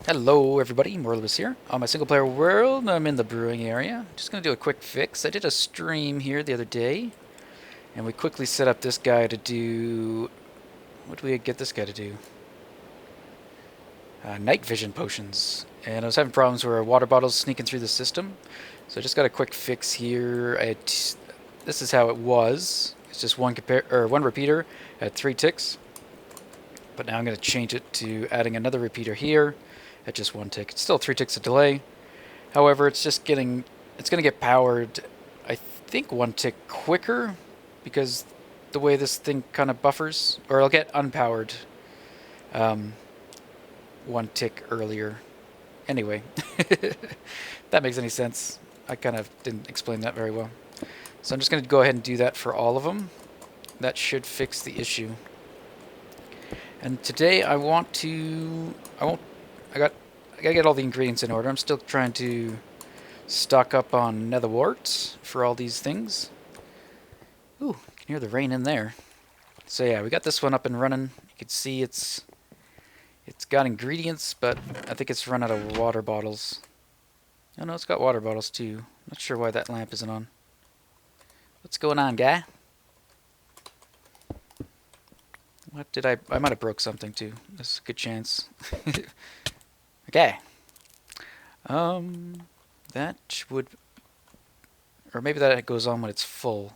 Hello everybody, Morilibus here. On my single player world, I'm in the brewing area. Just gonna do a quick fix. I did a stream here the other day, and we quickly set up this guy to do... What do we get this guy to do? Night vision potions. And I was having problems where water bottles sneaking through the system. So I just got a quick fix here. This is how it was. It's just one repeater at 3 ticks. But now I'm going to change it to adding another repeater here at just 1 tick. It's still 3 ticks of delay. However, it's going to get powered, I think, 1 tick quicker because the way this thing kind of buffers, or it'll get unpowered 1 tick earlier. Anyway, if that makes any sense. I kind of didn't explain that very well. So I'm just going to go ahead and do that for all of them. That should fix the issue. And today I gotta get all the ingredients in order. I'm still trying to stock up on nether warts for all these things. Ooh, you can hear the rain in there. So yeah, we got this one up and running. You can see it's got ingredients, but I think it's run out of water bottles. Oh no, it's got water bottles too. Not sure why that lamp isn't on. What's going on, guy? What did I might have broke something too. There's a good chance. Okay. That would... Or maybe that goes on when it's full.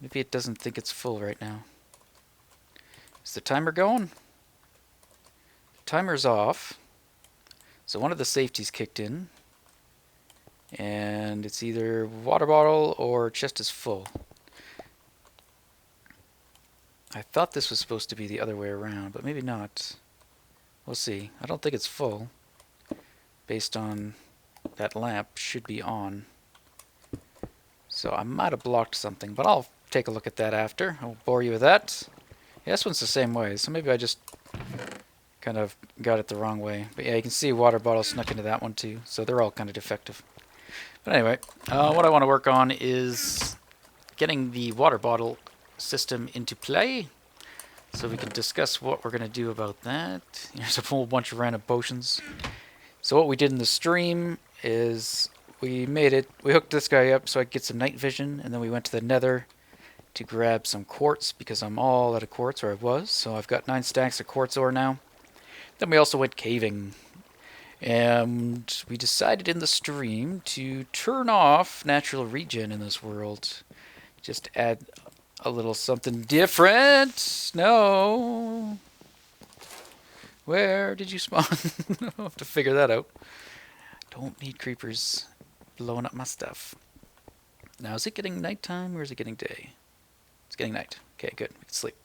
Maybe it doesn't think it's full right now. Is the timer going? The timer's off. So one of the safeties kicked in. And it's either water bottle or chest is full. I thought this was supposed to be the other way around, but maybe not. We'll see. I don't think it's full. Based on that lamp should be on. So I might have blocked something, but I'll take a look at that after. I won't bore you with that. Yeah, this one's the same way, so maybe I just kind of got it the wrong way. But yeah, you can see water bottle snuck into that one too, so they're all kind of defective. But anyway, what I want to work on is getting the water bottle system into play, so we can discuss what we're going to do about that. Here's a whole bunch of random potions. So what we did in the stream is we hooked this guy up so I could get some night vision, and then we went to the nether to grab some quartz because I'm all out of quartz, or I was, so I've got 9 stacks of quartz ore now. Then we also went caving, and we decided in the stream to turn off natural regen in this world. Just add a little something different. No. Where did you spawn? I'll have to figure that out. Don't need creepers blowing up my stuff. Now, is it getting nighttime or is it getting day? It's getting night. Okay, good. We can sleep.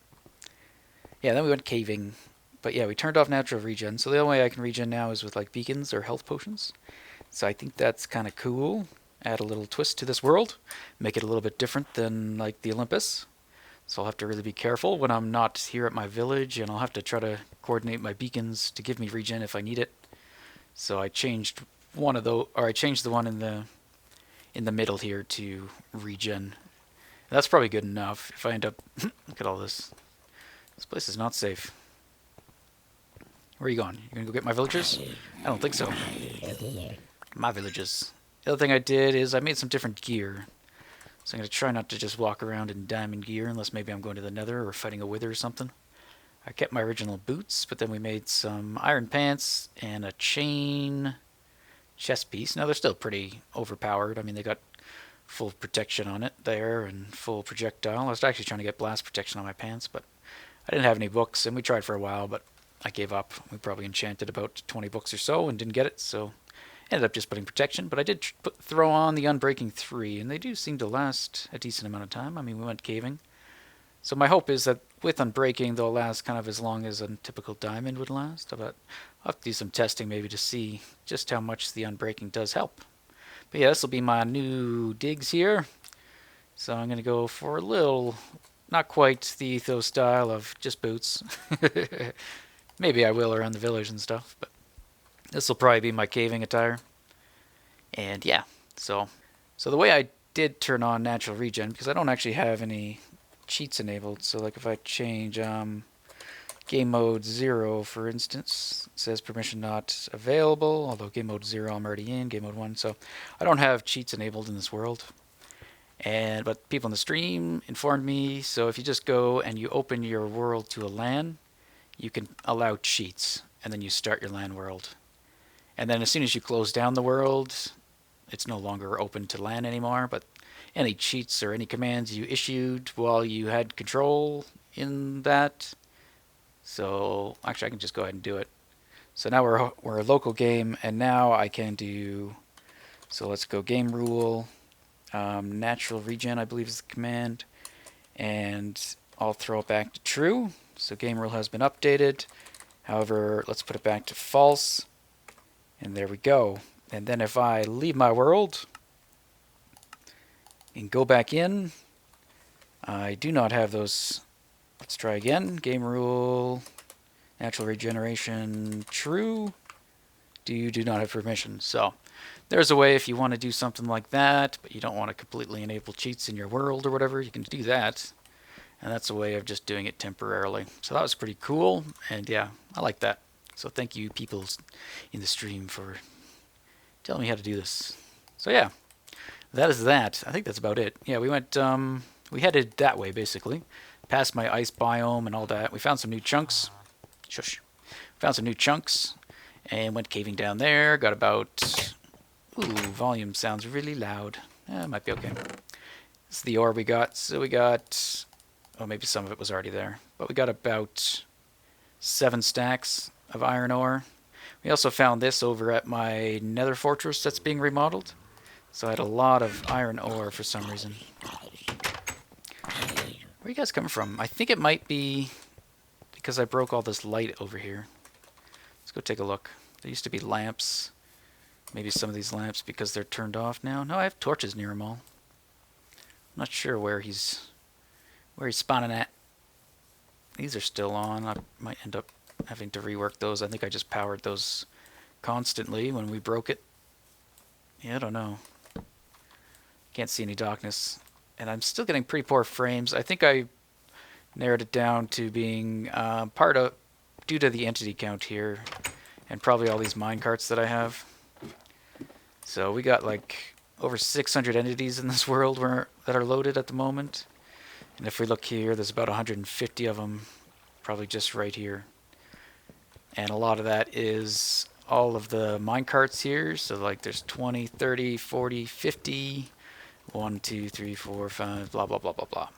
Yeah, then we went caving. But yeah, we turned off natural regen. So the only way I can regen now is with like beacons or health potions. So I think that's kind of cool. Add a little twist to this world. Make it a little bit different than like the Olympus. So I'll have to really be careful when I'm not here at my village, and I'll have to try to coordinate my beacons to give me regen if I need it. So I changed one of those, or I changed the one in the middle here to regen. And that's probably good enough. If I end up, look at all this. This place is not safe. Where are you going? You gonna go get my villagers? I don't think so. My villagers. The other thing I did is I made some different gear. So I'm going to try not to just walk around in diamond gear unless maybe I'm going to the nether or fighting a wither or something. I kept my original boots, but then we made some iron pants and a chain chest piece. Now they're still pretty overpowered. I mean, they got full protection on it there and full projectile. I was actually trying to get blast protection on my pants, but I didn't have any books, and we tried for a while, but I gave up. We probably enchanted about 20 books or so and didn't get it, so ended up just putting protection, but I did throw on the Unbreaking 3, and they do seem to last a decent amount of time. I mean, we went caving. So my hope is that with Unbreaking, they'll last kind of as long as a typical diamond would last. But I'll have to do some testing maybe to see just how much the Unbreaking does help. But yeah, this will be my new digs here. So I'm going to go for a little, not quite the ethos style of just boots. Maybe I will around the village and stuff, but this will probably be my caving attire. And yeah, so the way I did turn on natural regen, because I don't actually have any cheats enabled, so like if I change game mode 0, for instance, it says permission not available, although game mode 0 I'm already in, game mode 1, so I don't have cheats enabled in this world. But people in the stream informed me, so if you just go and you open your world to a LAN, you can allow cheats, and then you start your LAN world. And then as soon as you close down the world, it's no longer open to LAN anymore, but any cheats or any commands you issued while you had control in that. So actually I can just go ahead and do it. So now we're a local game, and now I can do, so let's go game rule, natural regen I believe is the command, and I'll throw it back to true. So game rule has been updated. However, let's put it back to false, and there we go. And then if I leave my world and go back in, I do not have those. Let's try again. Game rule, natural regeneration, true. You do not have permission. So there's a way if you want to do something like that, but you don't want to completely enable cheats in your world or whatever, you can do that. And that's a way of just doing it temporarily. So that was pretty cool, and yeah, I like that. So thank you people in the stream for telling me how to do this. So yeah, that is that. I think that's about it. Yeah, we went, we headed that way basically, past my ice biome and all that. We found some new chunks. Shush. Found some new chunks and went caving down there. Got about, ooh, volume sounds really loud. It might be okay. This is the ore we got. So we got, oh, maybe some of it was already there, but we got about 7 stacks of iron ore. We also found this over at my nether fortress that's being remodeled. So I had a lot of iron ore for some reason. Where are you guys coming from? I think it might be because I broke all this light over here. Let's go take a look. There used to be lamps. Maybe some of these lamps because they're turned off now. No, I have torches near them all. I'm not sure where he's spawning at. These are still on. I might end up having to rework those. I think I just powered those constantly when we broke it. Yeah, I don't know. Can't see any darkness. And I'm still getting pretty poor frames. I think I narrowed it down to being due to the entity count here and probably all these minecarts that I have. So we got like over 600 entities in this world that are loaded at the moment. And if we look here, there's about 150 of them, probably just right here. And a lot of that is all of the minecarts here. So like there's 20, 30, 40, 50, 1, 2, 3, 4, 5, blah, blah, blah, blah, blah.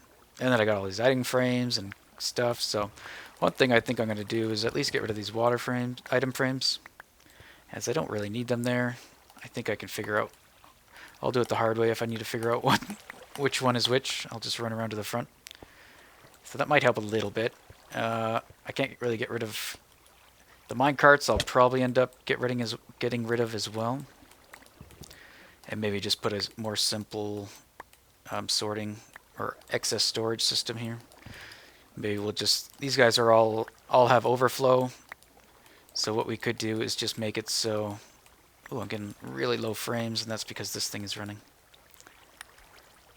And then I got all these item frames and stuff. So one thing I think I'm going to do is at least get rid of these water frames, item frames, as I don't really need them there. I think I can figure out, I'll do it the hard way if I need to figure out which one is which. I'll just run around to the front. So that might help a little bit. I can't really get rid of the minecarts. I'll probably end up getting rid of as well. And maybe just put a more simple sorting or excess storage system here. Maybe we'll just, these guys are all have overflow. So what we could do is just make it so, oh, I'm getting really low frames, and that's because this thing is running.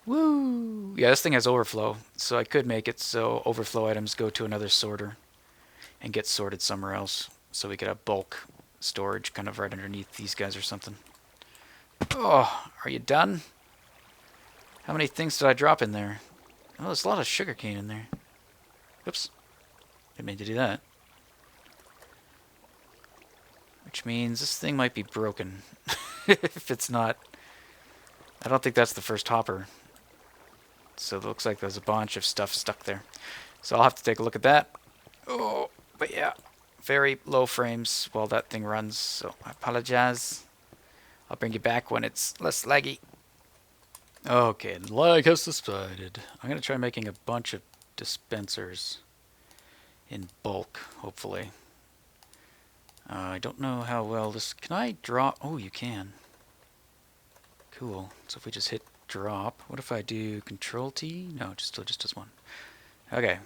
Woo! Yeah, this thing has overflow, so I could make it so overflow items go to another sorter and get sorted somewhere else, so we could have bulk storage kind of right underneath these guys or something. Oh, are you done? How many things did I drop in there? Oh, there's a lot of sugarcane in there. Oops. Didn't mean to do that. Which means this thing might be broken. If it's not. I don't think that's the first hopper. So it looks like there's a bunch of stuff stuck there. So I'll have to take a look at that. Oh, but yeah. Very low frames while that thing runs. So I apologize. I'll bring you back when it's less laggy. Okay, lag has subsided. I'm going to try making a bunch of dispensers in bulk, hopefully. I don't know how well this... Can I drop... Oh, you can. Cool. So if we just hit drop... What if I do Control-T? No, it still just does one. Okay.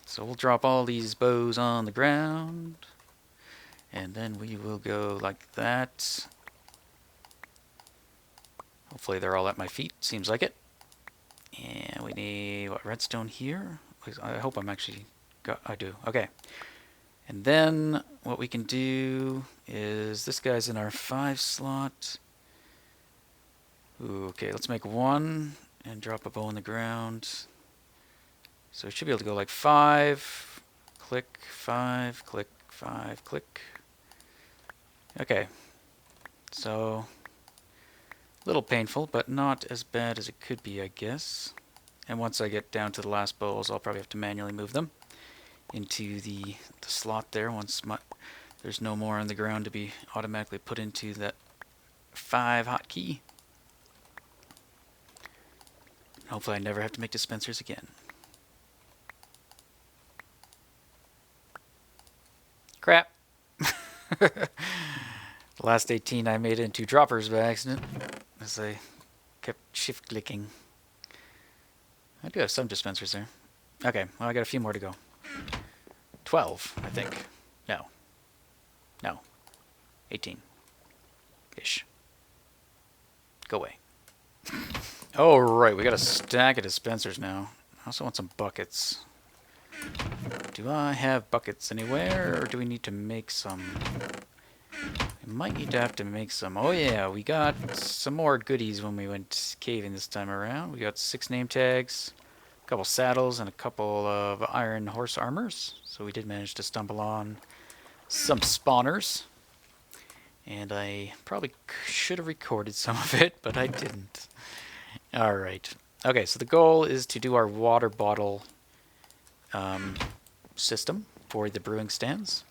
So we'll drop all these bows on the ground. And then we will go like that. Hopefully they're all at my feet. Seems like it. And we need, what, redstone here? I hope I'm actually... I do. Okay. And then what we can do is this guy's in our 5 slot. Ooh, okay, let's make 1 and drop a bow on the ground. So we should be able to go like 5, click, 5, click, 5, click. Okay, so a little painful, but not as bad as it could be, I guess. And once I get down to the last bows, I'll probably have to manually move them into the slot there once there's no more on the ground to be automatically put into that 5 hotkey. Hopefully I never have to make dispensers again. Crap! The last 18 I made into droppers by accident as I kept shift clicking. I do have some dispensers there. Okay, well I got a few more to go. 12, I think. No. 18-ish. Go away. Oh right, we got a stack of dispensers now. I also want some buckets. Do I have buckets anywhere, or do we need to make some? We might need to have to make some. Oh yeah, we got some more goodies when we went caving this time around. We got 6 name tags, a couple saddles, and a couple of iron horse armors. So we did manage to stumble on some spawners. And I probably should have recorded some of it, but I didn't. Alright. Okay, so the goal is to do our water bottle system for the brewing stands.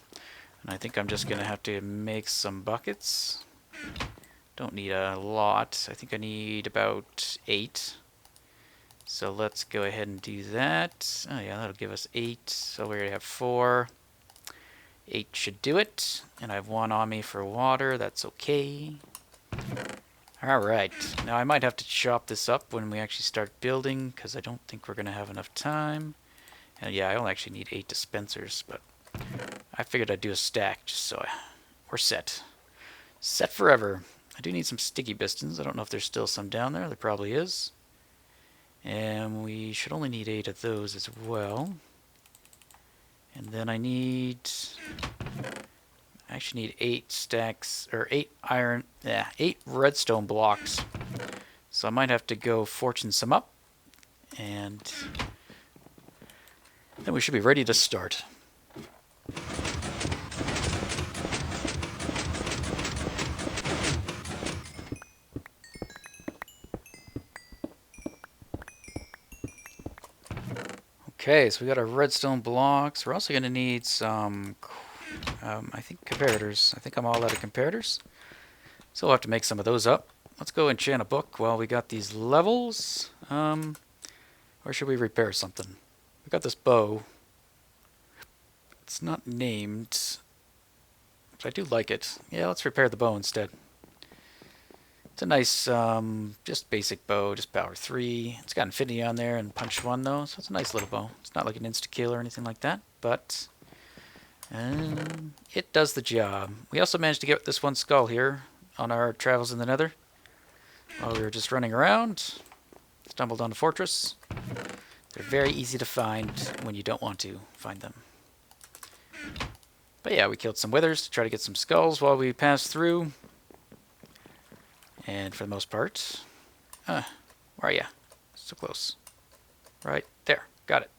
And I think I'm just going to have to make some buckets. Don't need a lot. I think I need about 8. So let's go ahead and do that. Oh yeah, that'll give us 8. So we already have 4. 8 should do it. And I have 1 on me for water. That's okay. Alright. Now I might have to chop this up when we actually start building, because I don't think we're going to have enough time. And yeah, I only actually need 8 dispensers, but I figured I'd do a stack just so we're set. Set forever. I do need some sticky pistons. I don't know if there's still some down there. There probably is. And we should only need 8 of those as well. And then I actually need 8 stacks, or 8 8 redstone blocks. So I might have to go fortune some up. And then we should be ready to start. Okay, so we got our redstone blocks. We're also going to need some, I think, comparators. I think I'm all out of comparators. So we'll have to make some of those up. Let's go enchant a book while we got these levels. Or should we repair something? We got this bow. It's not named, but I do like it. Yeah, let's repair the bow instead. It's a nice, just basic bow, just power 3. It's got infinity on there and punch 1 though, so it's a nice little bow. It's not like an insta-kill or anything like that, but it does the job. We also managed to get this 1 skull here on our travels in the nether. While we were just running around, stumbled on a fortress. They're very easy to find when you don't want to find them. But yeah, we killed some withers to try to get some skulls while we passed through. And for the most part, where are ya? So close. Right there. Got it.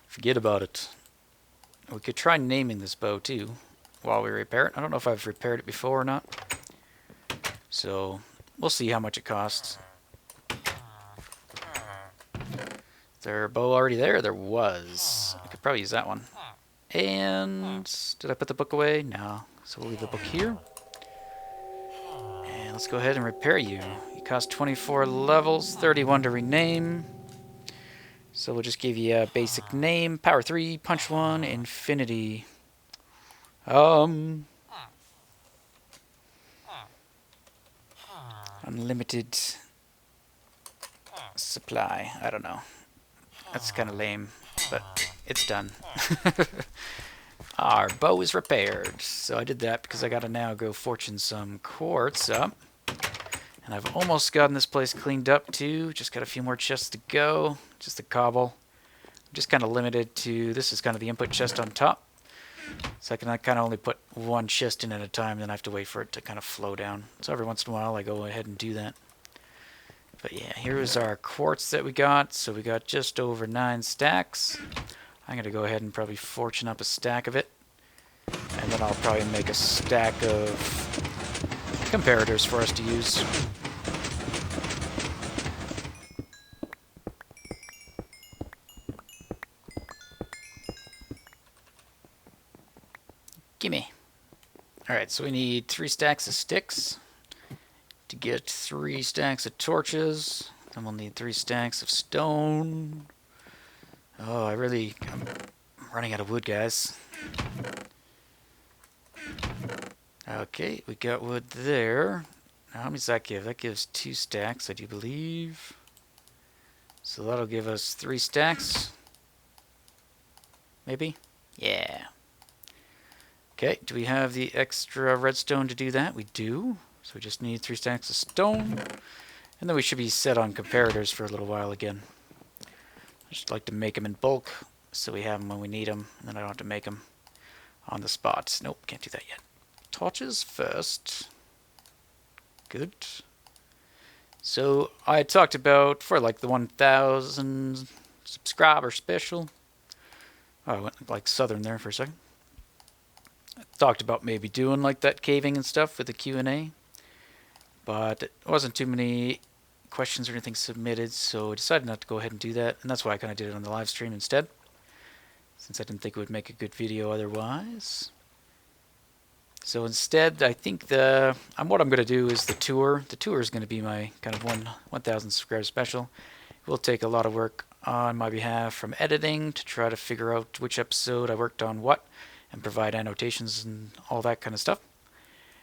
Forget about it. We could try naming this bow too while we repair it. I don't know if I've repaired it before or not. So we'll see how much it costs. Is there a bow already there? There was. I could probably use that one. And did I put the book away? No. So we'll leave the book here. And let's go ahead and repair you. You cost 24 levels, 31 to rename. So we'll just give you a basic name, power 3, punch 1, infinity. Unlimited supply. I don't know. That's kind of lame, but it's done. Our bow is repaired. So I did that because I got to now go fortune some quartz up. And I've almost gotten this place cleaned up too. Just got a few more chests to go. Just a cobble. I'm just kind of limited to, this is kind of the input chest on top. So I can kind of only put one chest in at a time, then I have to wait for it to kind of flow down. So every once in a while I go ahead and do that. But yeah, here's our quartz that we got. So we got just over 9 stacks. I'm going to go ahead and probably fortune up a stack of it. And then I'll probably make a stack of comparators for us to use. Gimme. Alright, so we need 3 stacks of sticks to get 3 stacks of torches. Then we'll need 3 stacks of stone. Oh, I'm running out of wood, guys. Okay, we got wood there. Now, how many does that give? That gives 2 stacks, I do believe. So that'll give us 3 stacks. Maybe? Yeah. Okay, do we have the extra redstone to do that? We do. So we just need 3 stacks of stone. And then we should be set on comparators for a little while again. I just like to make them in bulk so we have them when we need them. And then I don't have to make them on the spot. Nope, can't do that yet. Torches first. Good. So I talked about for like the 1,000 subscriber special. Oh, I went like southern there for a second. I talked about maybe doing like that caving and stuff with the Q&A. But it wasn't too many questions or anything submitted, so I decided not to go ahead and do that. And that's why I kind of did it on the live stream instead, since I didn't think it would make a good video otherwise. So instead, I think what I'm going to do is the tour. The tour is going to be my kind of 1,000 subscriber special. It will take a lot of work on my behalf from editing to try to figure out which episode I worked on what and provide annotations and all that kind of stuff.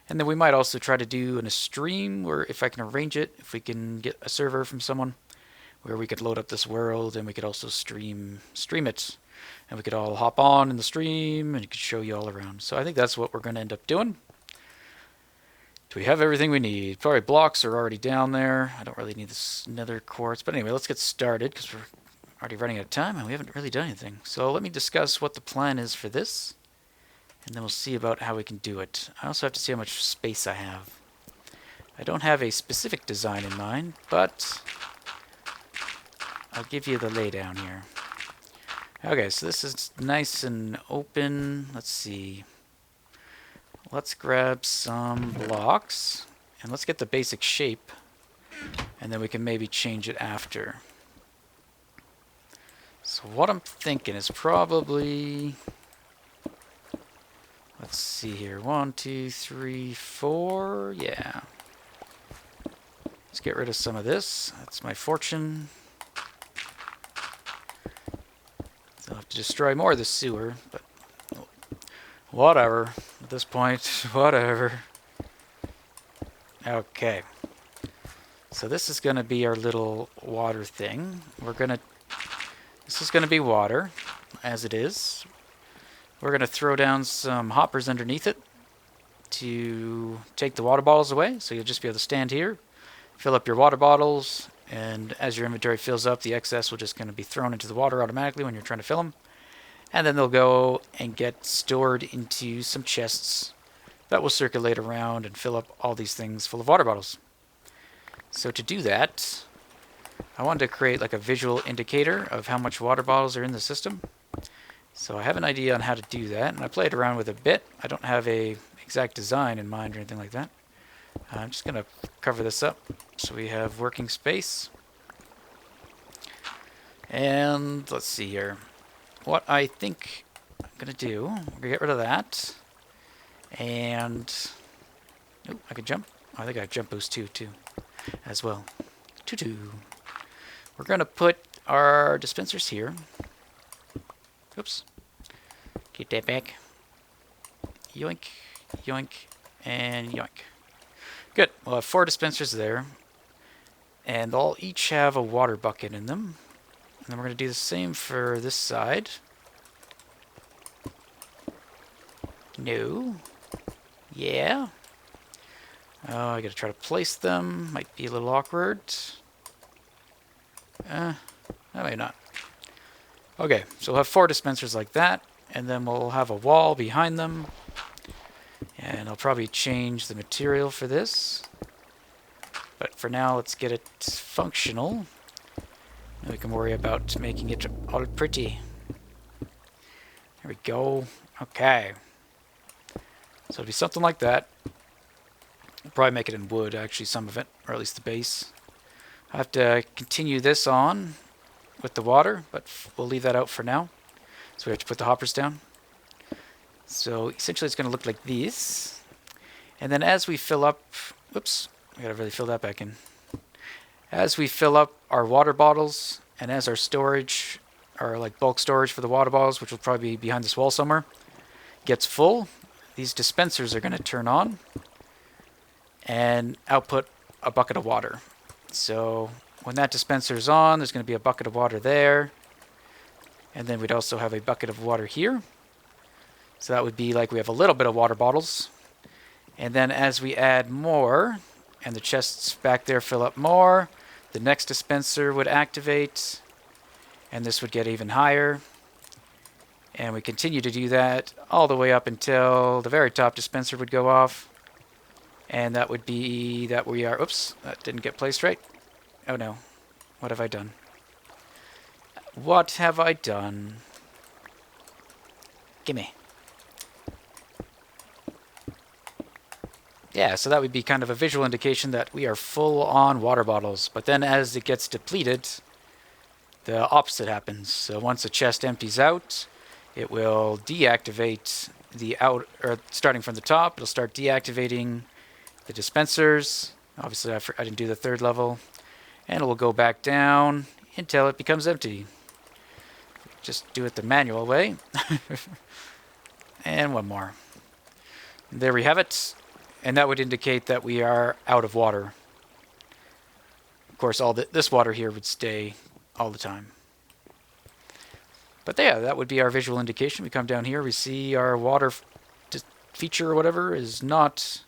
And then we might also try to do a stream where, if I can arrange it, if we can get a server from someone, where we could load up this world and we could also stream it. And we could all hop on in the stream and it could show you all around. So I think that's what we're going to end up doing. Do we have everything we need? Probably blocks are already down there. I don't really need this nether quartz. But anyway, let's get started because we're already running out of time and we haven't really done anything. So let me discuss what the plan is for this. And then we'll see about how we can do it. I also have to see how much space I have. I don't have a specific design in mind, but I'll give you the laydown here. Okay, so this is nice and open. Let's see. Let's grab some blocks, and let's get the basic shape, and then we can maybe change it after. So what I'm thinking is probably... Let's see here. 1, 2, 3, 4. Yeah. Let's get rid of some of this. That's my fortune. I'll have to destroy more of the sewer, but whatever. At this point, whatever. Okay. So this is going to be our little water thing. This is going to be water, as it is. We're going to throw down some hoppers underneath it to take the water bottles away. So you'll just be able to stand here, fill up your water bottles, and as your inventory fills up, the excess will just going to be thrown into the water automatically when you're trying to fill them. And then they'll go and get stored into some chests that will circulate around and fill up all these things full of water bottles. So to do that, I wanted to create like a visual indicator of how much water bottles are in the system. So I have an idea on how to do that, and I played around with it a bit. I don't have a exact design in mind or anything like that. I'm just going to cover this up so we have working space. And let's see here. What I think I'm going to do, I'm going to get rid of that. And... Oh, I can jump. I think I have jump boost too, as well. We're going to put our dispensers here. Oops. Get that back. Yoink, yoink, and yoink. Good. We'll have 4 dispensers there. And they'll each have a water bucket in them. And then we're going to do the same for this side. No. Yeah. Oh, I got to try to place them. Might be a little awkward. Maybe not. Okay, so we'll have 4 dispensers like that, and then we'll have a wall behind them. And I'll probably change the material for this. But for now, let's get it functional. And we can worry about making it all pretty. There we go. Okay. So it'll be something like that. I'll probably make it in wood, actually, some of it, or at least the base. I have to continue this on with the water, but we'll leave that out for now. So we have to put the hoppers down. So essentially it's going to look like this. And then as we fill up... Whoops, I got to really fill that back in. As we fill up our water bottles, and as our storage, our like bulk storage for the water bottles, which will probably be behind this wall somewhere, gets full, these dispensers are going to turn on and output a bucket of water. So when that dispenser is on, there's going to be a bucket of water there. And then we'd also have a bucket of water here. So that would be like we have a little bit of water bottles. And then as we add more, and the chests back there fill up more, the next dispenser would activate, and this would get even higher. And we continue to do that all the way up until the very top dispenser would go off. And that would be that we are... Oops, that didn't get placed right. Oh no. What have I done? What have I done? Gimme. Yeah, so that would be kind of a visual indication that we are full on water bottles. But then as it gets depleted, the opposite happens. So once a chest empties out, it will deactivate the out, or starting from the top, it'll start deactivating the dispensers. Obviously, I didn't do the third level. And it will go back down until it becomes empty. Just do it the manual way. And one more. There we have it. And that would indicate that we are out of water. Of course, this water here would stay all the time. But yeah, that would be our visual indication. We come down here, we see our water feature or whatever is not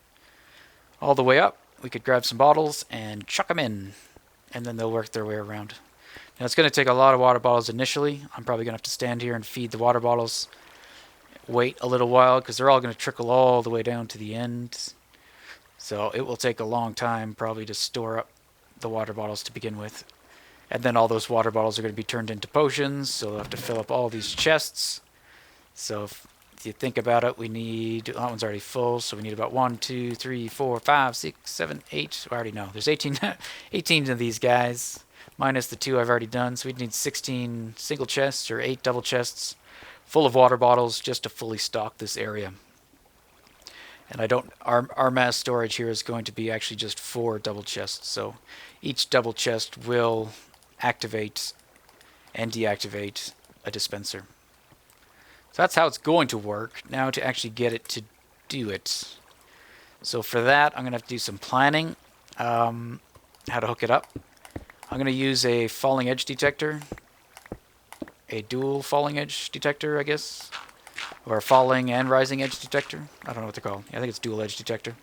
all the way up. We could grab some bottles and chuck them in, and then they'll work their way around. Now it's going to take a lot of water bottles initially. I'm probably going to have to stand here and feed the water bottles. Wait a little while because they're all going to trickle all the way down to the end. So it will take a long time probably to store up the water bottles to begin with. And then all those water bottles are going to be turned into potions, so they'll have to fill up all these chests. So if you think about it, we need... That one's already full, so we need about 1, 2, 3, 4, 5, 6, 7, 8... I already know. There's 18, 18 of these guys, minus the 2 I've already done. So we'd need 16 single chests or 8 double chests full of water bottles just to fully stock this area. And I don't... Our mass storage here is going to be actually just 4 double chests, so each double chest will activate and deactivate a dispenser. So that's how it's going to work. Now to actually get it to do it. So for that, I'm going to have to do some planning. How to hook it up. I'm going to use a falling edge detector. A dual falling edge detector, I guess. Or a falling and rising edge detector. I don't know what they're called. I think it's dual edge detector.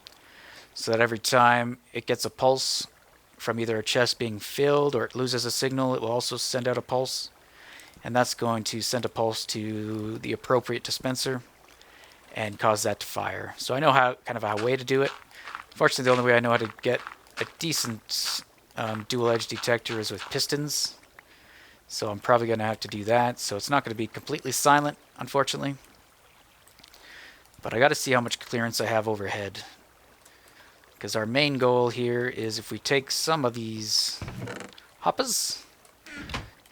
So that every time it gets a pulse from either a chest being filled or it loses a signal, it will also send out a pulse. And that's going to send a pulse to the appropriate dispenser and cause that to fire. So I know kind of a way to do it. Unfortunately, the only way I know how to get a decent dual edge detector is with pistons. So I'm probably going to have to do that. So it's not going to be completely silent, unfortunately. But I got to see how much clearance I have overhead. Because our main goal here is if we take some of these hoppers,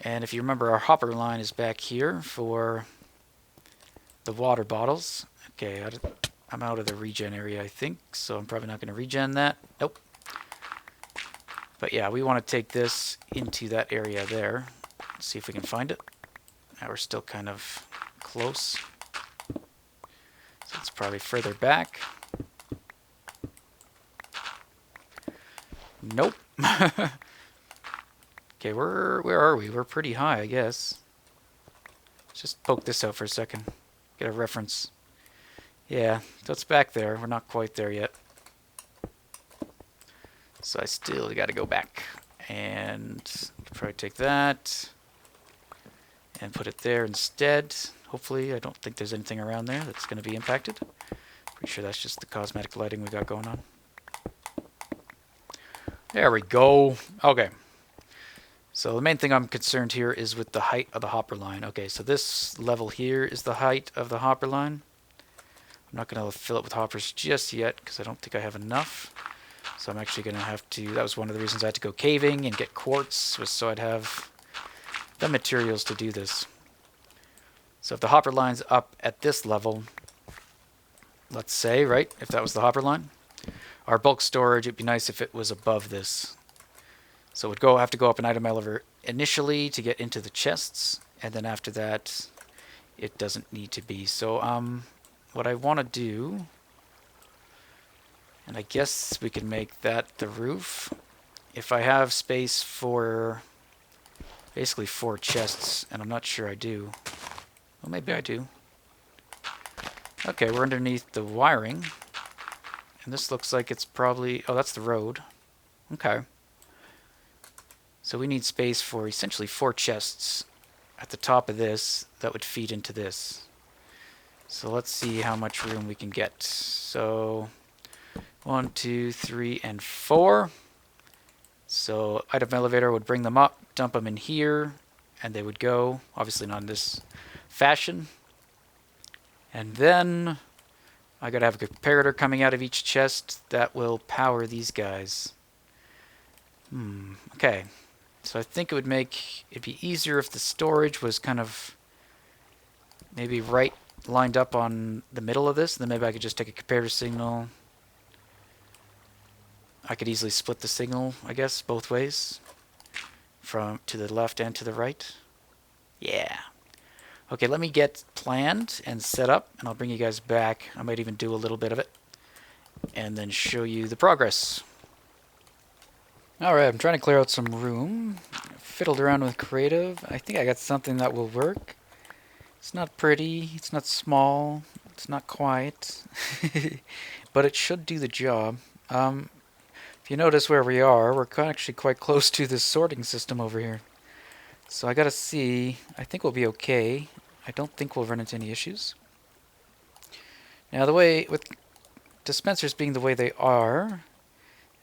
and if you remember our hopper line is back here for the water bottles. Okay, I'm out of the regen area, I think, so I'm probably not going to regen that. Nope. But yeah, we want to take this into that area there. Let's see if we can find it. Now we're still kind of close. So it's probably further back. Nope. Okay, where are we? We're pretty high, I guess. Let's just poke this out for a second. Get a reference. Yeah, so it's back there. We're not quite there yet. So I still got to go back. And probably take that and put it there instead. Hopefully, I don't think there's anything around there that's going to be impacted. Pretty sure that's just the cosmetic lighting we got going on. There we go. Okay. So the main thing I'm concerned here is with the height of the hopper line. Okay, so this level here is the height of the hopper line. I'm not going to fill it with hoppers just yet because I don't think I have enough. So I'm actually going to have to... That was one of the reasons I had to go caving and get quartz, was so I'd have the materials to do this. So if the hopper line's up at this level, let's say, right, if that was the hopper line, our bulk storage, it'd be nice if it was above this. So it would have to go up an item elevator initially to get into the chests, and then after that, it doesn't need to be. So what I want to do, and I guess we can make that the roof, if I have space for basically 4 chests, and I'm not sure I do. Well, maybe I do. Okay, we're underneath the wiring. And this looks like it's probably... Oh, that's the road. Okay. So we need space for essentially 4 chests at the top of this that would feed into this. So let's see how much room we can get. So 1, 2, 3, and 4. So item elevator would bring them up, dump them in here, and they would go. Obviously not in this fashion. And then I gotta have a comparator coming out of each chest that will power these guys. Okay. So I think it'd be easier if the storage was kind of maybe right lined up on the middle of this, and then maybe I could just take a comparator signal. I could easily split the signal, I guess, both ways, from to the left and to the right. Yeah. Okay, let me get planned and set up, and I'll bring you guys back. I might even do a little bit of it, and then show you the progress. Alright, I'm trying to clear out some room. Fiddled around with creative. I think I got something that will work. It's not pretty, it's not small, it's not quiet, but it should do the job. If you notice where we are, we're actually quite close to this sorting system over here. So I gotta see. I think we'll be okay. I don't think we'll run into any issues. Now the way, with dispensers being the way they are,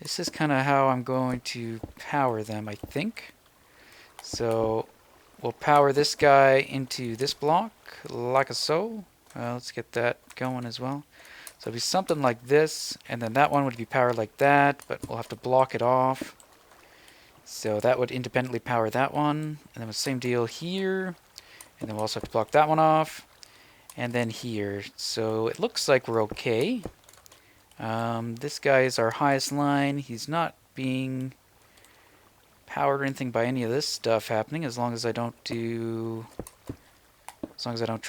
this is kind of how I'm going to power them, I think. So we'll power this guy into this block, like so. Let's get that going as well. So it'll be something like this, and then that one would be powered like that, but we'll have to block it off. So that would independently power that one, and then the same deal here, and then we'll also have to block that one off, and then here. So it looks like we're okay. This guy is our highest line. He's not being powered or anything by any of this stuff happening, as long as I don't try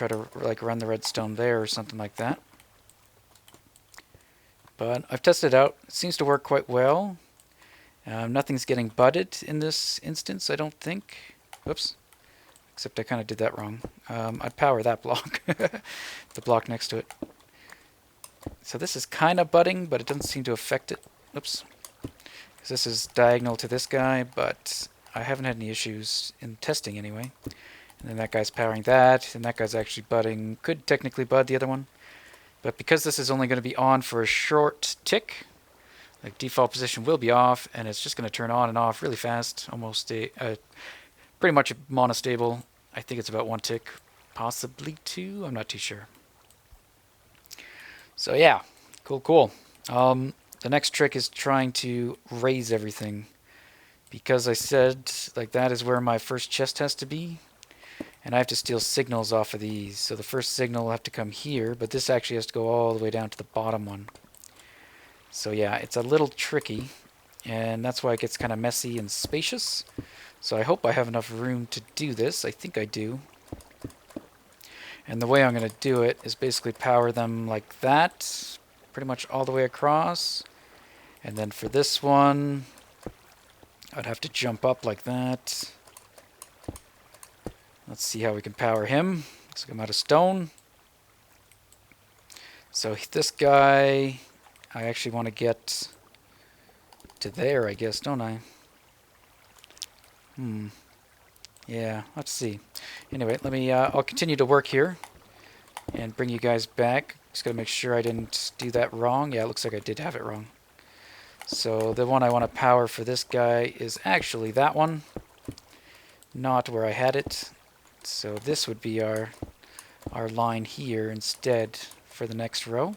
to like run the redstone there or something like that. But I've tested it out. It seems to work quite well. Nothing's getting budded in this instance, I don't think. Whoops. Except I kind of did that wrong. I'd power that block. The block next to it. So this is kind of budding, but it doesn't seem to affect it. Oops. Because this is diagonal to this guy, but I haven't had any issues in testing anyway. And then that guy's powering that, and that guy's actually budding. Could technically bud the other one. But because this is only going to be on for a short tick, like default position will be off, and it's just going to turn on and off really fast. Almost pretty much monostable. I think it's about 1 tick, possibly 2. I'm not too sure. So yeah, cool. The next trick is trying to raise everything, because I said like that is where my first chest has to be, and I have to steal signals off of these. So the first signal will have to come here, but this actually has to go all the way down to the bottom one. So yeah, it's a little tricky, and that's why it gets kind of messy and spacious. So I hope I have enough room to do this. I think I do. And the way I'm going to do it is basically power them like that, pretty much all the way across. And then for this one, I'd have to jump up like that. Let's see how we can power him. Looks like I'm out of stone. So this guy, I actually want to get to there, I guess, don't I? Yeah, let's see. Anyway, let me. I'll continue to work here. and bring you guys back. Just gotta make sure I didn't do that wrong. Yeah, it looks like I did have it wrong. So the one I want to power for this guy is actually that one, not where I had it. So this would be our line here instead for the next row.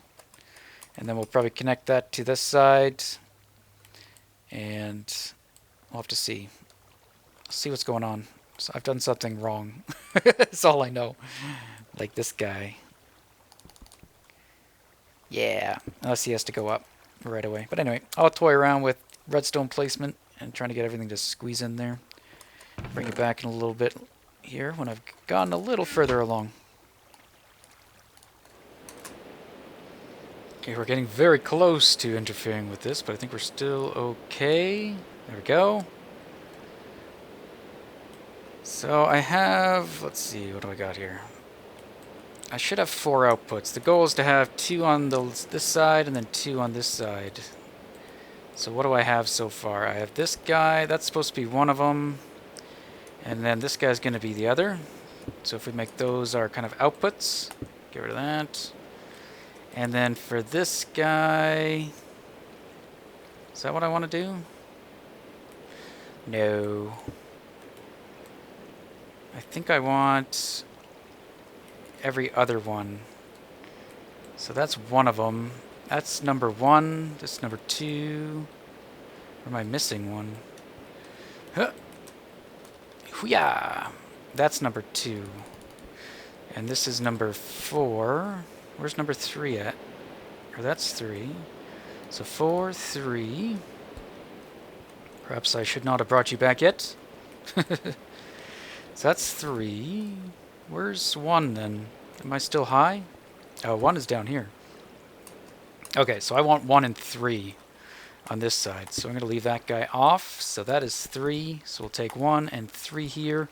And then we'll probably connect that to this side, and we'll have to see. See what's going on. So I've done something wrong. That's all I know. Like this guy. Yeah, unless he has to go up right away. But anyway, I'll toy around with redstone placement and trying to get everything to squeeze in there. Bring it back in a little bit here when I've gotten a little further along. Okay, we're getting very close to interfering with this, but I think we're still okay. There we go. So I have, let's see, what do I got here? I should have 4 outputs. The goal is to have 2 on this side and then 2 on this side. So what do I have so far? I have this guy, that's supposed to be one of them. And then this guy's going to be the other. So if we make those our kind of outputs, get rid of that. And then for this guy, is that what I want to do? No. I think I want every other one. So that's one of them. That's number 1. This is number 2. Or am I missing one? Huh. Hoo-yah! That's number 2. And this is number 4. Where's number 3 at? Or that's 3. So 4, 3. Perhaps I should not have brought you back yet. So that's 3. Where's 1 then? Am I still high? Oh, 1 is down here. Okay, so I want 1 and 3 on this side. So I'm going to leave that guy off. So that is 3. So we'll take 1 and 3 here.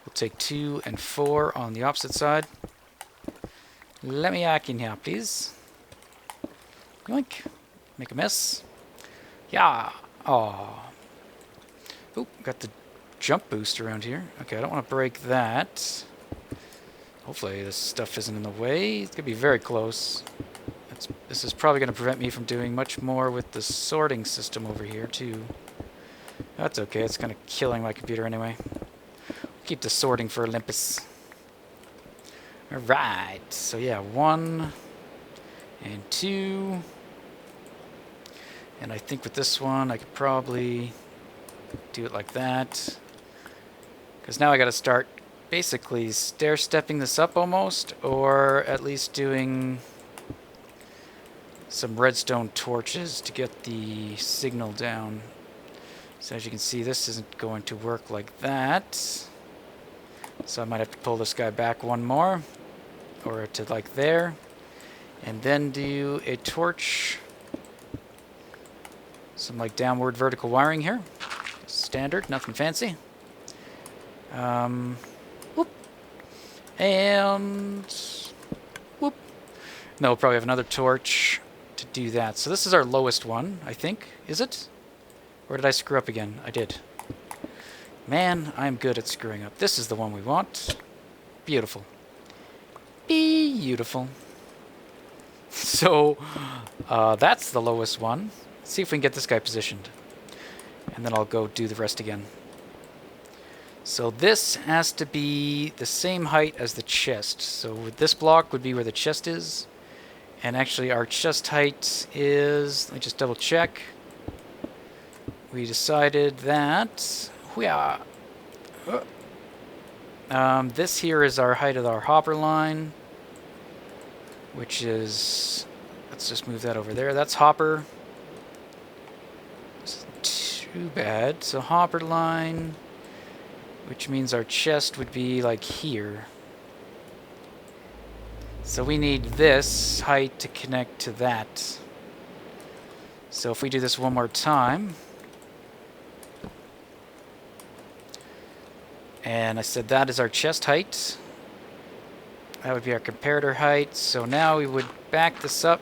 We'll take 2 and 4 on the opposite side. Let me hack in here, please. Yoink. Make a mess. Yeah. Oh. Oop, got the jump boost around here. Okay, I don't want to break that. Hopefully this stuff isn't in the way. It's going to be very close. This is probably going to prevent me from doing much more with the sorting system over here, too. That's okay. It's kind of killing my computer anyway. Keep the sorting for Olympus. Alright, so yeah, 1 and 2. And I think with this one, I could probably do it like that. Because now I got to start basically stair-stepping this up almost, or at least doing some redstone torches to get the signal down. So as you can see, this isn't going to work like that. So I might have to pull this guy back one more, or to like there, and then do a torch, some like downward vertical wiring here. Standard, nothing fancy. Whoop. And whoop. No, we'll probably have another torch to do that. So this is our lowest one, I think. Is it? Or did I screw up again? I did. Man, I'm good at screwing up. This is the one we want. Beautiful. Beautiful. So, that's the lowest one. Let's see if we can get this guy positioned. And then I'll go do the rest again. So this has to be the same height as the chest. So this block would be where the chest is. And actually our chest height is... Let me just double check. We decided that... this here is our height of our hopper line, which is, let's just move that over there. That's hopper. This isn't too bad. So hopper line, which means our chest would be like here. So we need this height to connect to that. So if we do this one more time, and I said that is our chest height. That would be our comparator height. So now we would back this up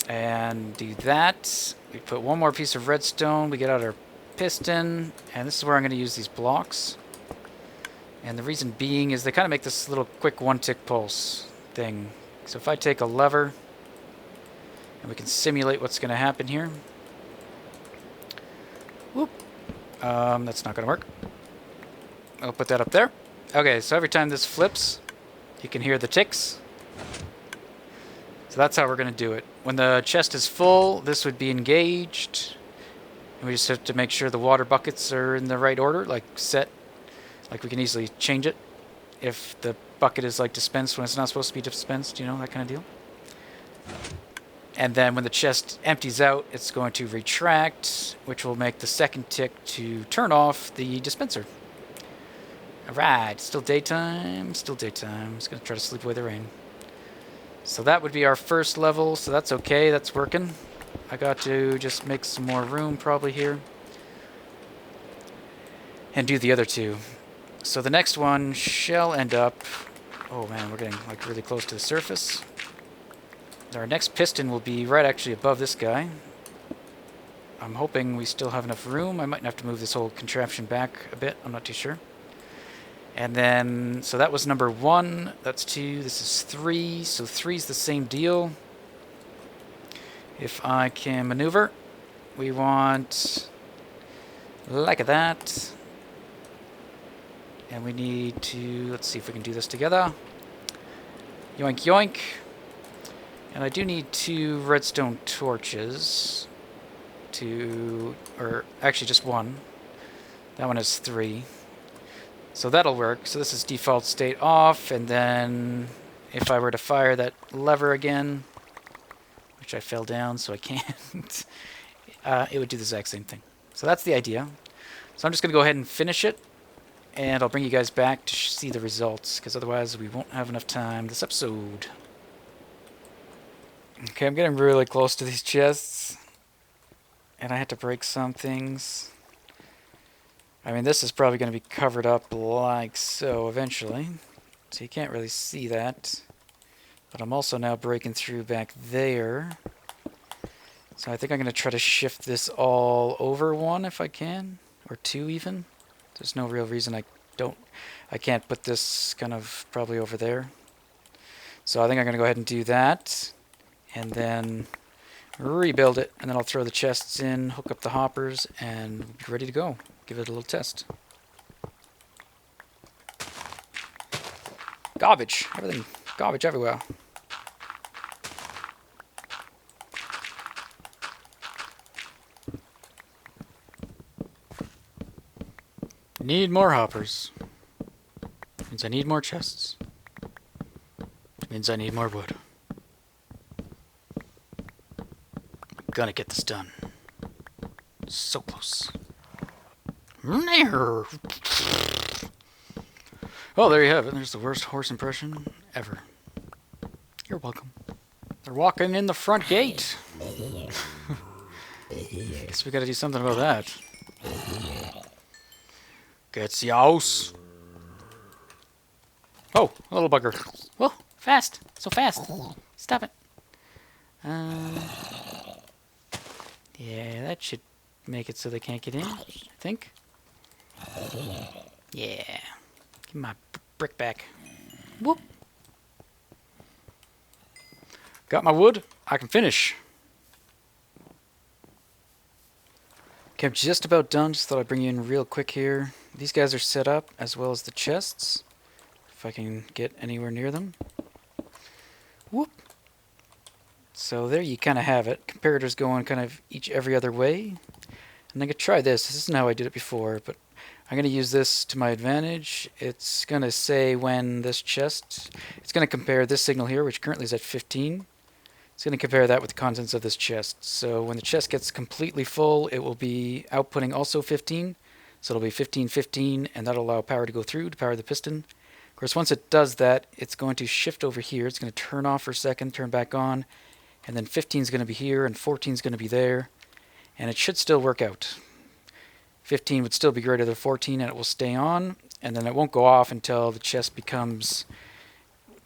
and do that. We put one more piece of redstone. We get out our piston. And this is where I'm going to use these blocks. And the reason being is they kind of make this little quick one-tick pulse thing. So if I take a lever, and we can simulate what's going to happen here. Whoop. That's not going to work. I'll put that up there. Okay, so every time this flips, you can hear the ticks. So that's how we're going to do it. When the chest is full, this would be engaged. And we just have to make sure the water buckets are in the right order, like set. Like we can easily change it if the bucket is like dispensed when it's not supposed to be dispensed, you know, that kind of deal. And then when the chest empties out, it's going to retract, which will make the second tick to turn off the dispenser. Alright, still daytime, still daytime. I'm just going to try to sleep away the rain. So that would be our first level, so that's okay, that's working. I got to just make some more room probably here. And do the other two. So the next one shall end up... Oh man, we're getting like really close to the surface. Our next piston will be right actually above this guy. I'm hoping we still have enough room. I might have to move this whole contraption back a bit. I'm not too sure. And then, so that was number 1. That's 2. This is 3. So 3 is the same deal. If I can maneuver, we want like that. And we need to, let's see if we can do this together. Yoink, yoink. And I do need 2 redstone torches or actually just 1. That one is 3. So that'll work. So this is default state off, and then if I were to fire that lever again, which I fell down so I can't, it would do the exact same thing. So that's the idea. So I'm just going to go ahead and finish it. And I'll bring you guys back to see the results, because otherwise we won't have enough time this episode. Okay, I'm getting really close to these chests. And I had to break some things. I mean, this is probably going to be covered up like so eventually. So you can't really see that. But I'm also now breaking through back there. So I think I'm going to try to shift this all over 1 if I can. Or 2 even. There's no real reason I can't put this kind of probably over there. So I think I'm going to go ahead and do that. And then rebuild it. And then I'll throw the chests in, hook up the hoppers, and we'll be ready to go. Give it a little test. Garbage. Everything. Garbage everywhere. Need more hoppers. Means I need more chests. Means I need more wood. I'm gonna get this done. So close. Well, there you have it. There's the worst horse impression ever. You're welcome. They're walking in the front gate. Guess we gotta do something about that. Gets the house. Oh, a little bugger. Oh, fast. So fast. Stop it. Yeah, that should make it so they can't get in, I think. Yeah. Give my brick back. Whoop. Got my wood. I can finish. Okay, I'm just about done. Just thought I'd bring you in real quick here. These guys are set up, as well as the chests. If I can get anywhere near them. Whoop. So there you kind of have it. Comparators going kind of every other way. And I could try this. This isn't how I did it before, but I'm going to use this to my advantage. It's going to say when this chest... It's going to compare this signal here, which currently is at 15. It's going to compare that with the contents of this chest. So when the chest gets completely full, it will be outputting also 15. So it'll be 15, 15, and that'll allow power to go through to power the piston. Of course, once it does that, it's going to shift over here. It's going to turn off for a second, turn back on, and then 15 is going to be here, and 14 is going to be there, and it should still work out. 15 would still be greater than 14, and it will stay on, and then it won't go off until the chest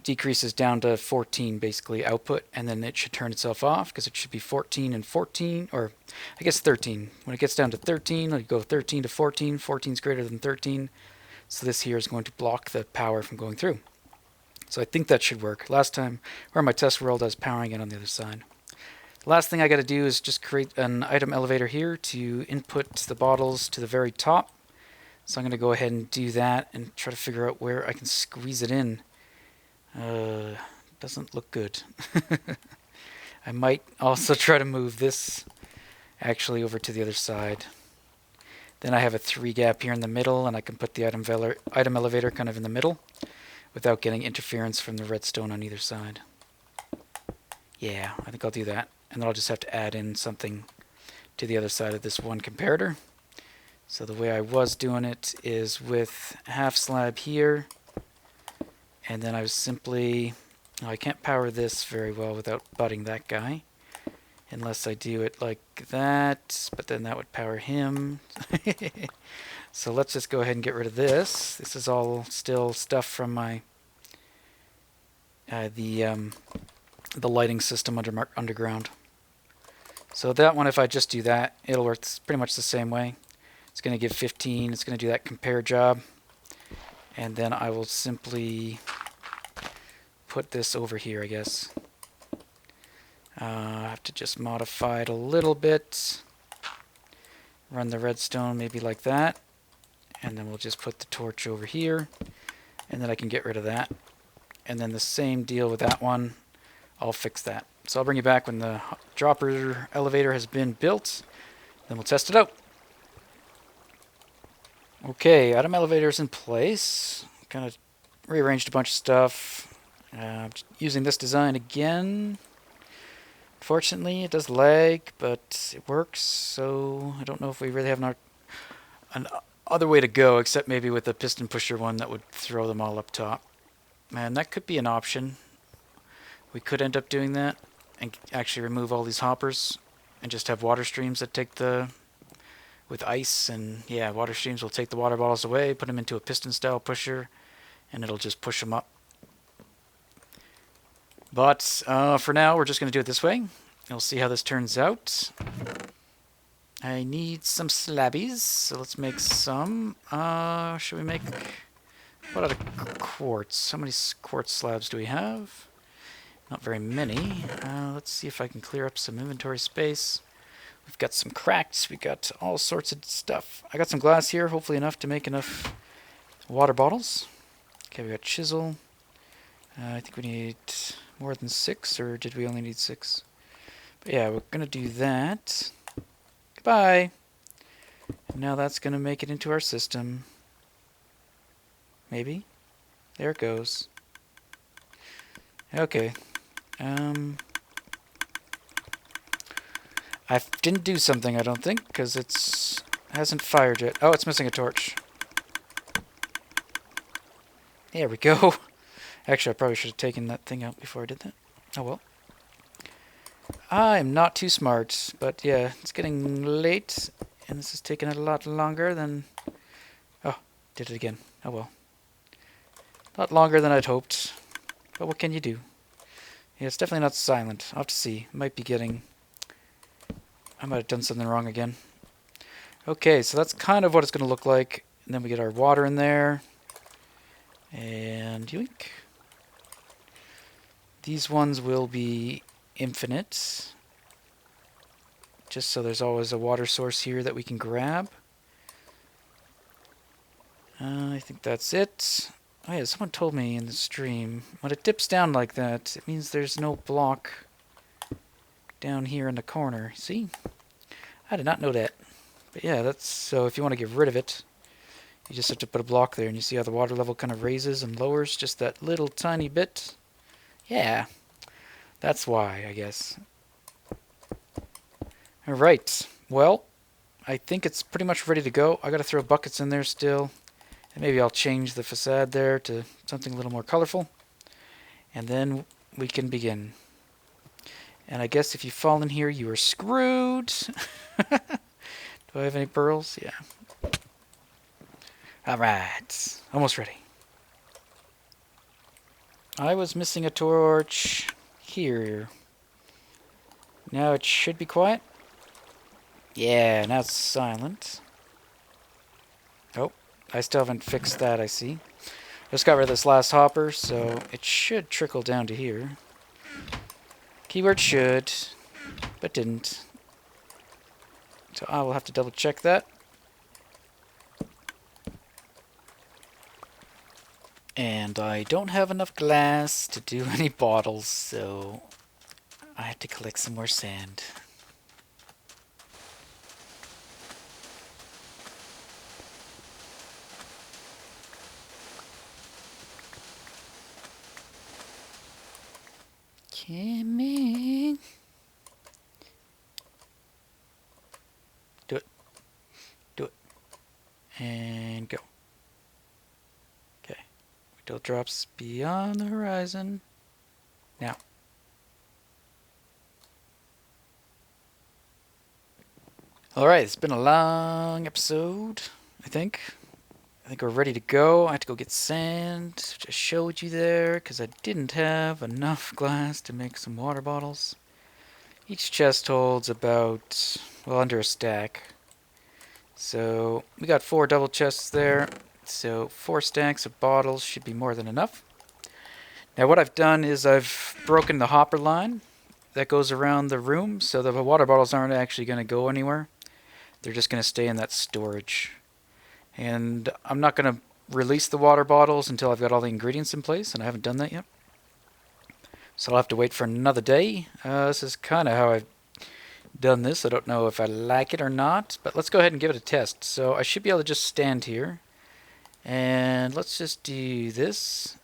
decreases down to 14 basically output, and then it should turn itself off because it should be 14 and 14, or I guess 13. When it gets down to 13, it'll go 13 to 14. 14 is greater than 13. So this here is going to block the power from going through. So I think that should work. Last time, or my test world, I was powering it on the other side. Last thing I got to do is just create an item elevator here to input the bottles to the very top. So I'm going to go ahead and do that and try to figure out where I can squeeze it in. Doesn't look good. I might also try to move this actually over to the other side. Then I have a 3 gap here in the middle, and I can put the item elevator kind of in the middle without getting interference from the redstone on either side. Yeah, I think I'll do that. And then I'll just have to add in something to the other side of this one comparator. So the way I was doing it is with half slab here, and then I was simply... I can't power this very well without butting that guy, unless I do it like that, but then that would power him. So let's just go ahead and get rid of this. This is all still stuff from my the lighting system underground. So that one, if I just do that, it'll work pretty much the same way. It's going to give 15. It's going to do that compare job. And then I will simply put this over here, I guess. I have to just modify it a little bit. Run the redstone maybe like that. And then we'll just put the torch over here. And then I can get rid of that. And then the same deal with that one. I'll fix that. So I'll bring you back when the dropper elevator has been built. Then we'll test it out. Okay, item elevator's in place. Kind of rearranged a bunch of stuff. Using this design again. Fortunately, it does lag, but it works. So I don't know if we really have an other way to go, except maybe with the piston pusher one that would throw them all up top. Man, that could be an option. We could end up doing that and actually remove all these hoppers and just have water streams that take with ice, and yeah, water streams will take the water bottles away, put them into a piston style pusher, and it'll just push them up. But for now, we're just going to do it this way. We'll see how this turns out. I need some slabbies, so let's make some. Should we make... what out of quartz? How many quartz slabs do we have? Not very many. Let's see if I can clear up some inventory space. We've got some cracks. We've got all sorts of stuff. I got some glass here, hopefully enough to make enough water bottles. Okay, we got chisel. I think we need more than 6, or did we only need 6? But yeah, we're going to do that. Goodbye. And now that's going to make it into our system. Maybe. There it goes. Okay. I didn't do something, I don't think, because it hasn't fired yet. Oh, it's missing a torch. There we go. Actually, I probably should have taken that thing out before I did that. Oh well. I'm not too smart, but yeah, it's getting late, and this is taking a lot longer than... Oh, did it again. Oh well. A lot longer than I'd hoped, but what can you do? Yeah, it's definitely not silent. I'll have to see. Might be getting... I might have done something wrong again. Okay, so that's kind of what it's going to look like. And then we get our water in there. And yoink. These ones will be infinite. Just so there's always a water source here that we can grab. I think that's it. Oh yeah, someone told me in the stream, when it dips down like that, it means there's no block down here in the corner. See? I did not know that. But yeah, that's... so if you want to get rid of it, you just have to put a block there, and you see how the water level kind of raises and lowers just that little tiny bit? Yeah. That's why, I guess. Alright. Well, I think it's pretty much ready to go. I gotta throw buckets in there still. And maybe I'll change the facade there to something a little more colorful. And then we can begin. And I guess if you fall in here, you are screwed. Do I have any pearls? Yeah. Alright. Almost ready. I was missing a torch here. Now it should be quiet. Yeah, now it's silent. Oh, I still haven't fixed that, I see. Just got rid of this last hopper, so it should trickle down to here. Keyword should, but didn't. So I will have to double check that. And I don't have enough glass to do any bottles, so I have to collect some more sand. Coming. Do it. Do it. And go. Okay. Till it drops beyond the horizon. Now. Alright, it's been a long episode, I think. I think we're ready to go. I have to go get sand, which I showed you there, because I didn't have enough glass to make some water bottles. Each chest holds about, well, under a stack. So we got 4 double chests there. So 4 stacks of bottles should be more than enough. Now what I've done is I've broken the hopper line that goes around the room, so the water bottles aren't actually going to go anywhere. They're just going to stay in that storage. And I'm not going to release the water bottles until I've got all the ingredients in place, and I haven't done that yet. So I'll have to wait for another day. This is kind of how I've done this. I don't know if I like it or not, but let's go ahead and give it a test. So I should be able to just stand here. And let's just do this.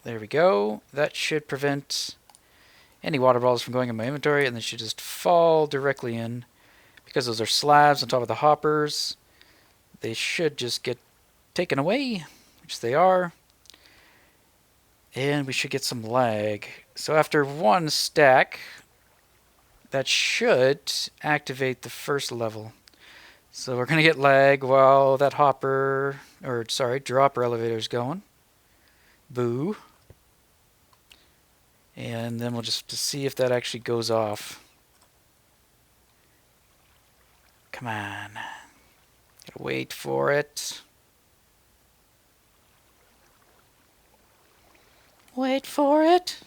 There we go. That should prevent any water bottles from going in my inventory, and they should just fall directly in. Because those are slabs on top of the hoppers, they should just get taken away, which they are. And we should get some lag. So after 1 stack, that should activate the first level. So we're going to get lag while that dropper elevator is going. Boo. And then we'll just have to see if that actually goes off. Come on. Gotta wait for it. Wait for it.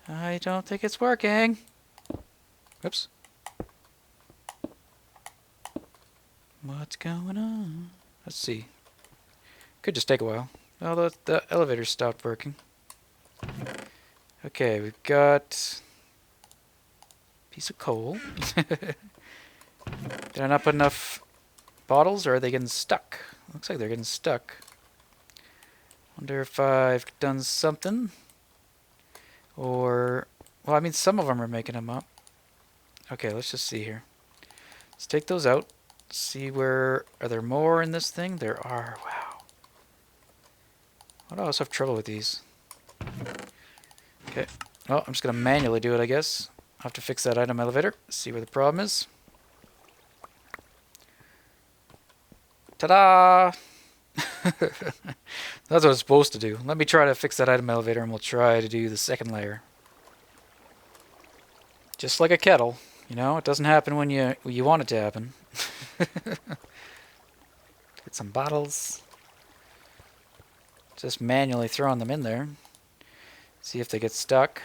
I don't think it's working. Oops. What's going on? Let's see. Could just take a while. Oh, the elevator stopped working. Okay, we've got a piece of coal. Did I not put enough bottles, or are they getting stuck? Looks like they're getting stuck. Wonder if I've done something. Or, well, I mean, some of them are making them up. Okay, let's just see here. Let's take those out. See where, are there more in this thing? There are, wow. Why do I also have trouble with these? Okay, well, I'm just going to manually do it, I guess. I'll have to fix that item elevator, see where the problem is. Ta-da! That's what it's supposed to do. Let me try to fix that item elevator, and we'll try to do the second layer. Just like a kettle, you know, it doesn't happen when you want it to happen. Get some bottles. Just manually throwing them in there. See if they get stuck.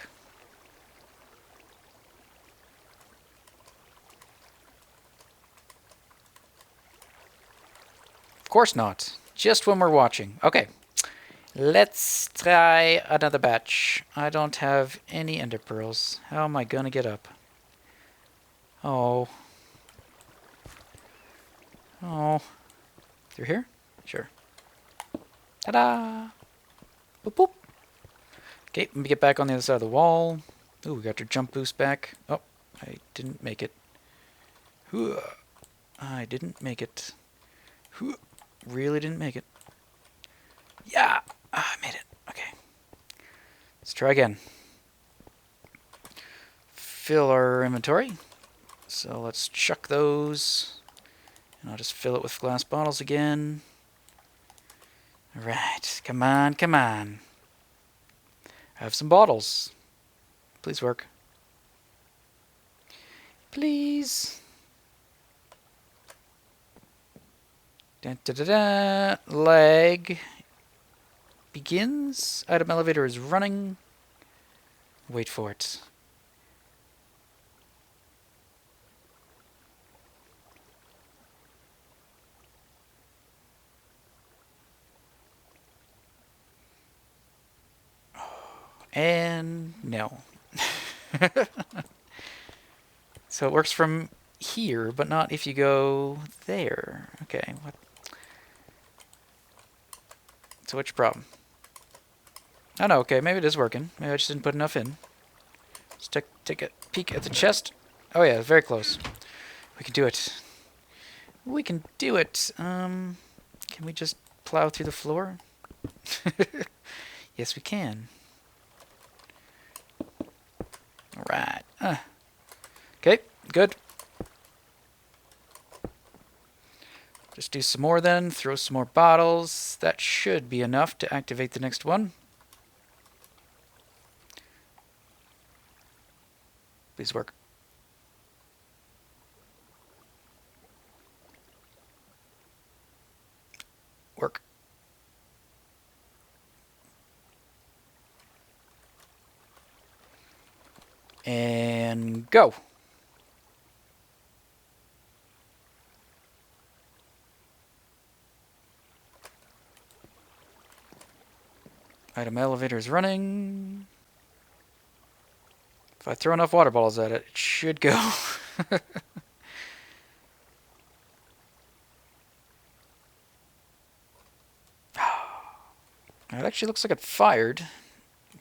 Of course not. Just when we're watching. Okay. Let's try another batch. I don't have any ender pearls. How am I gonna get up? Oh. Oh. Through here? Sure. Ta-da! Boop boop. Okay, let me get back on the other side of the wall. Ooh, we got our jump boost back. Oh, I didn't make it. I didn't make it. Really didn't make it. Yeah! I made it. Okay. Let's try again. Fill our inventory. So let's chuck those. And I'll just fill it with glass bottles again. Alright. Come on, come on. I have some bottles. Please work. Please. Dun, da, da, da. Lag begins. Item elevator is running. Wait for it. And no. So it works from here, but not if you go there. Okay, what? So what's your problem? Oh no, okay, maybe it is working. Maybe I just didn't put enough in. Let's take a peek at the chest. Oh yeah, very close. We can do it. We can do it. Can we just plow through the floor? Yes, we can. Alright. Okay, good. Just do some more then. Throw some more bottles. That should be enough to activate the next one. Please work. Work. And go. Item elevator is running. If I throw enough water bottles at it, it should go. It actually looks like it fired,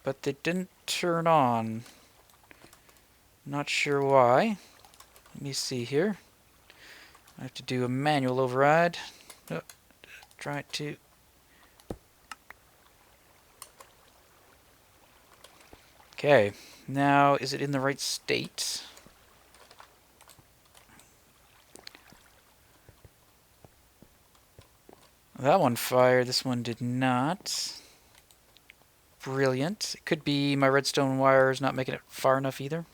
but they didn't turn on. Not sure why. Let me see here. I have to do a manual override. Oh, try to... Okay, now is it in the right state? That one fired, this one did not. Brilliant. It could be my redstone wires not making it far enough either.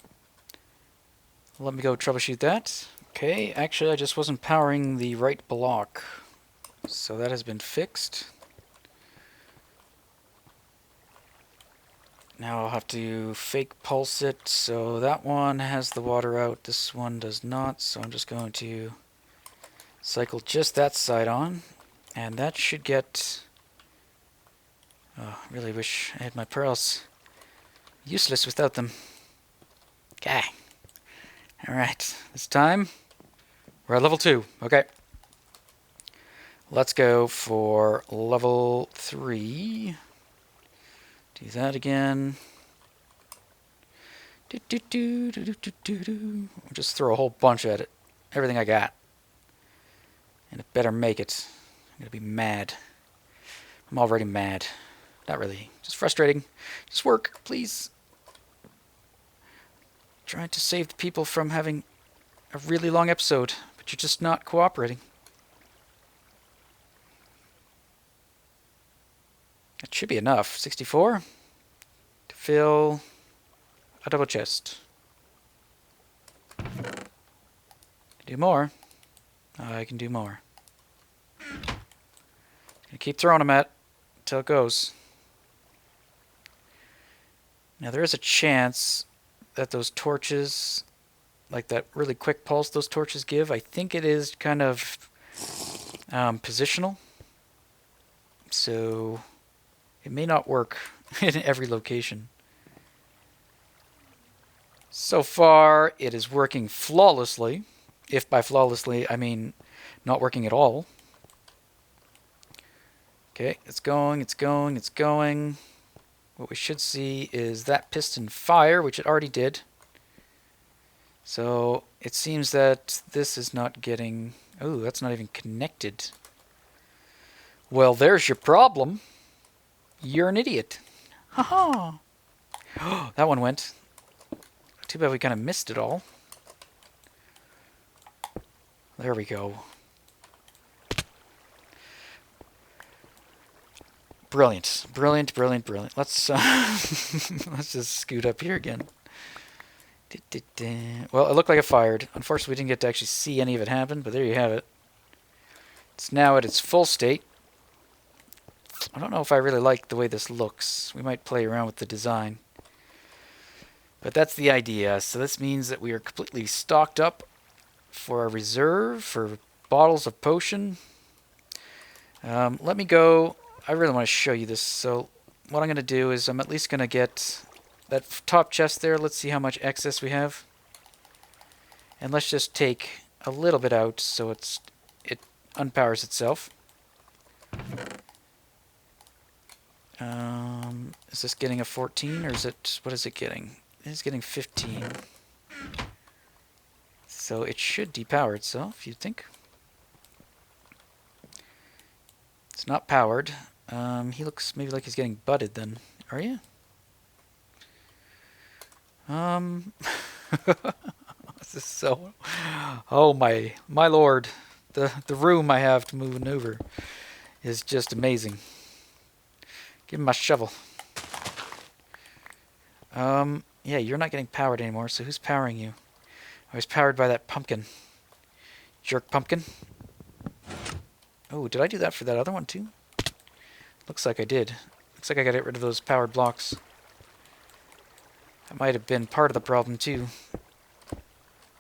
Let me go troubleshoot that. Okay, actually I just wasn't powering the right block. So that has been fixed. Now I'll have to fake pulse it, so that one has the water out, this one does not, so I'm just going to cycle just that side on, and that should get... Oh, I really wish I had my pearls. Useless without them. Okay. Alright, this time we're at level 2, okay. Let's go for level 3. Do that again. I'll just throw a whole bunch at it. Everything I got. And it better make it. I'm gonna be mad. I'm already mad. Not really. Just frustrating. Just work, please. Trying to save the people from having a really long episode, but you're just not cooperating. That should be enough. 64 to fill a double chest. Do more. I can do more. Gonna keep throwing them at until it goes. Now there is a chance that those torches, like that really quick pulse those torches give, I think it is kind of positional. So it may not work in every location. So far, it is working flawlessly. If by flawlessly, I mean not working at all. Okay, it's going, it's going, it's going. What we should see is that piston fire, which it already did. So it seems that this is not getting... Oh, that's not even connected. Well, there's your problem. You're an idiot. Haha. That one went. Too bad we kind of missed it all. There we go. Brilliant. Brilliant, brilliant, brilliant. Let's let's just scoot up here again. Well, it looked like it fired. Unfortunately, we didn't get to actually see any of it happen, but there you have it. It's now at its full state. I don't know if I really like the way this looks. We might play around with the design. But that's the idea. So this means that we are completely stocked up for our reserve, for bottles of potion. Let me go. I really want to show you this. So what I'm going to do is I'm at least going to get that top chest there. Let's see how much excess we have. And let's just take a little bit out so it unpowers itself. Is this getting a 14 or is it, what is it getting? It's getting 15. So it should depower itself, you'd think. It's not powered. He looks maybe like he's getting butted then. Are you? This is so... Oh my lord. The room I have to maneuver is just amazing. Give him my shovel. Yeah, you're not getting powered anymore, so who's powering you? I was powered by that pumpkin. Jerk pumpkin. Oh, did I do that for that other one too? Looks like I did. Looks like I gotta get rid of those powered blocks. That might have been part of the problem too.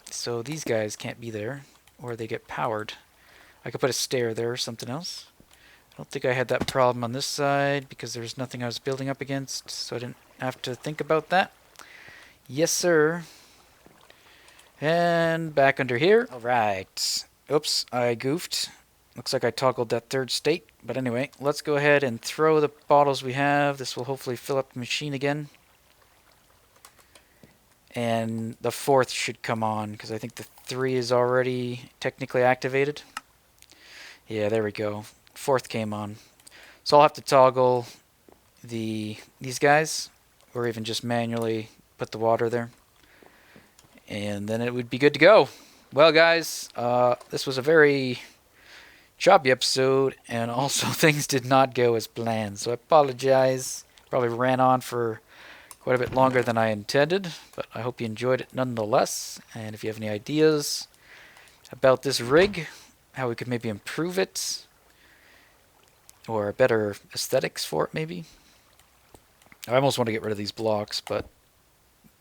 So these guys can't be there, or they get powered. I could put a stair there or something else. I don't think I had that problem on this side because there's nothing I was building up against, so I didn't have to think about that. Yes, sir. And back under here. Alright. Oops, I goofed. Looks like I toggled that third state. But anyway, let's go ahead and throw the bottles we have. This will hopefully fill up the machine again. And the fourth should come on, because I think the 3 is already technically activated. Yeah, there we go. Fourth came on. So I'll have to toggle these guys, or even just manually put the water there. And then it would be good to go. Well, guys, this was a very choppy episode, and also things did not go as planned. So I apologize. Probably ran on for quite a bit longer than I intended, but I hope you enjoyed it nonetheless. And if you have any ideas about this rig, how we could maybe improve it, or better aesthetics for it maybe. I almost want to get rid of these blocks, but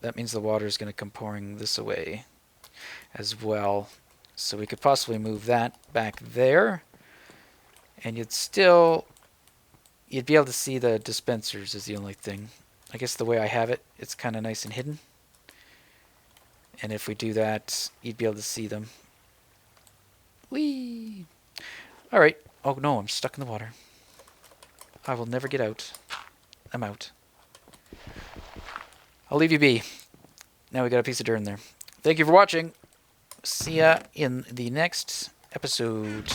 that means the water is going to come pouring this away as well. So we could possibly move that back there, and you'd be able to see the dispensers is the only thing. I guess the way I have it, it's kind of nice and hidden. And if we do that, you'd be able to see them. Whee! Alright. Oh no, I'm stuck in the water. I will never get out. I'm out. I'll leave you be. Now we got a piece of dirt in there. Thank you for watching. See ya in the next episode.